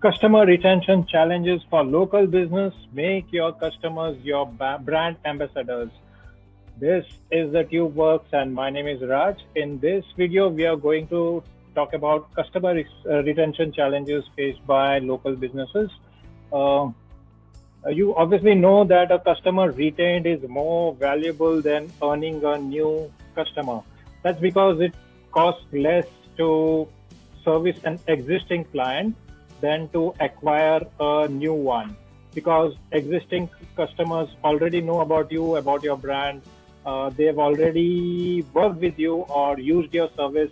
Customer retention challenges for local business. Make your customers your brand ambassadors. This is the TubeWorks, and my name is Raj. In this video, we are going to talk about customer retention challenges faced by local businesses. Uh, you obviously know that a customer retained is more valuable than earning a new customer. That's because it costs less to service an existing client than to acquire a new one. Because existing customers already know about you, about your brand, they've already worked with you or used your service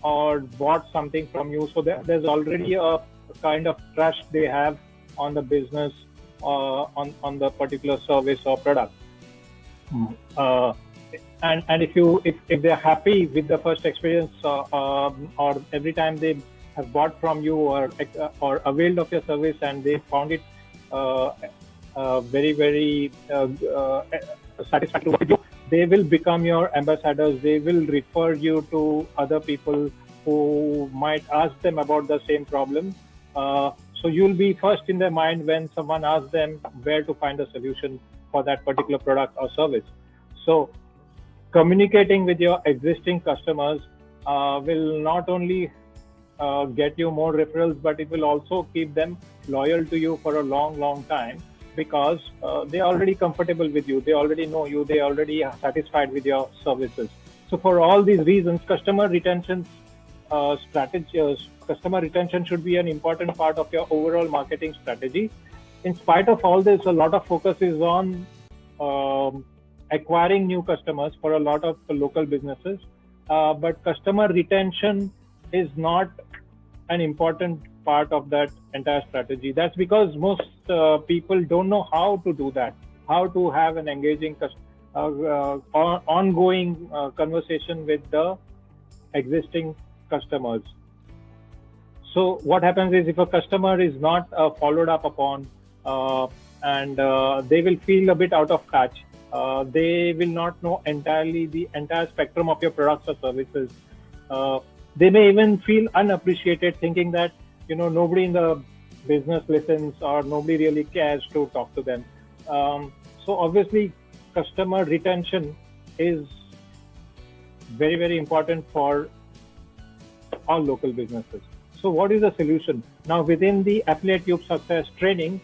or bought something from you. So there's already a kind of trust they have on the business, on the particular service or product. Uh, and if they're happy with the first experience, or every time they have bought from you or availed of your service and they found it uh, very satisfactory with you, they will become your ambassadors. They will refer you to other people who might ask them about the same problem. So you'll be first in their mind when someone asks them where to find a solution for that particular product or service. So communicating with your existing customers will not only get you more referrals, but it will also keep them loyal to you for a long, long time because they're already comfortable with you. They already know you. They already are satisfied with your services. So for all these reasons, customer retention should be an important part of your overall marketing strategy. In spite of all this, a lot of focus is on um, acquiring new customers for a lot of local businesses. But customer retention is not an important part of that entire strategy. That's because most people don't know how to do that, how to have an engaging, ongoing conversation with the existing customers. So what happens is if a customer is not followed up upon, uh, and they will feel a bit out of touch. They will not know entirely the entire spectrum of your products or services. Uh, they may even feel unappreciated, thinking that nobody in the business listens or nobody really cares to talk to them. So obviously, customer retention is very important for all local businesses. So what is the solution? Now within the Affiliate Tube Success training,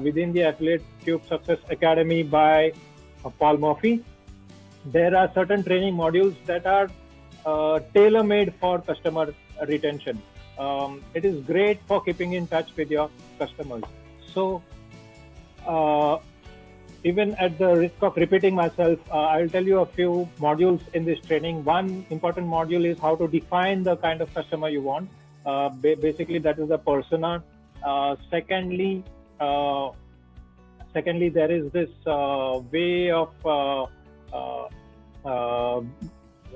within the Affiliate Tube Success Academy by Paul Murphy, there are certain training modules that are tailor-made for customer retention. It is great for keeping in touch with your customers. So uh, even at the risk of repeating myself, I'll tell you a few modules in this training. One important module is how to define the kind of customer you want. Basically, that is the persona. Secondly, uh, there is this way of uh,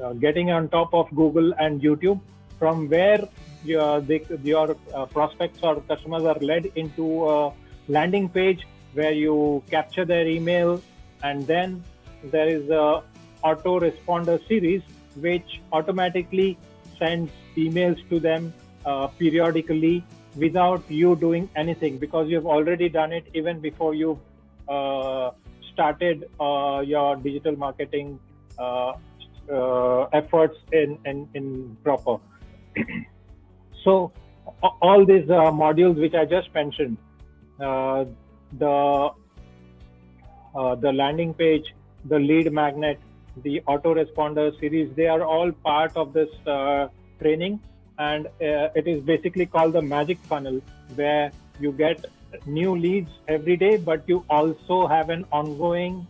uh, getting on top of Google and YouTube, from where your prospects or customers are led into a landing page where you capture their email, and then there is a autoresponder series which automatically sends emails to them periodically without you doing anything, because you've already done it even before you uh, started your digital marketing uh, efforts in proper. So all these modules which I just mentioned, uh, the the landing page, the lead magnet, the autoresponder series, they are all part of this training, and it is basically called the magic funnel, where you get new leads every day, but you also have an ongoing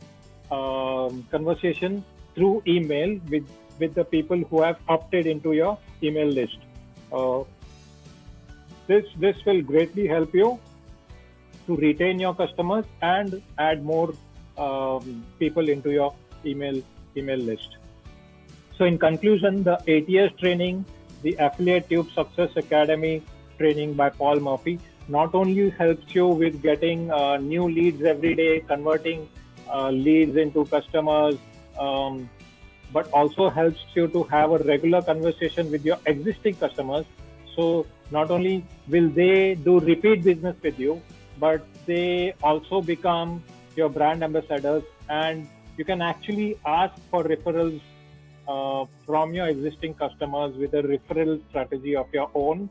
conversation through email with the people who have opted into your email list. Uh, this will greatly help you to retain your customers and add more people into your email list. So in conclusion, the 8 years training, the Affiliate Tube Success Academy training by Paul Murphy, not only helps you with getting new leads every day, converting leads into customers, um, but also helps you to have a regular conversation with your existing customers. So not only will they do repeat business with you, but they also become your brand ambassadors, and you can actually ask for referrals from your existing customers with a referral strategy of your own,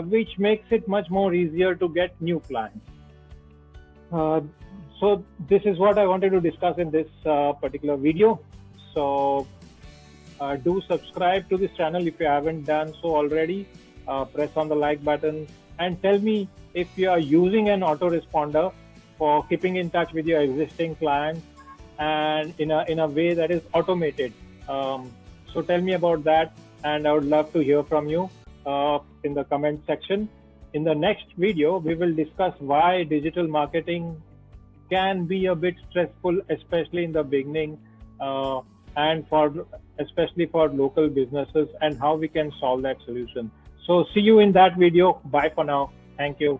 which makes it much more easier to get new clients. So this is what I wanted to discuss in this particular video. So do subscribe to this channel if you haven't done so already. Press on the like button and tell me if you are using an autoresponder for keeping in touch with your existing clients and in a way that is automated. So tell me about that, and I would love to hear from you in the comment section. In the next video, we will discuss why digital marketing can be a bit stressful, especially in the beginning, and especially for local businesses, and how we can solve that solution. So see you in that video. Bye for now. Thank you.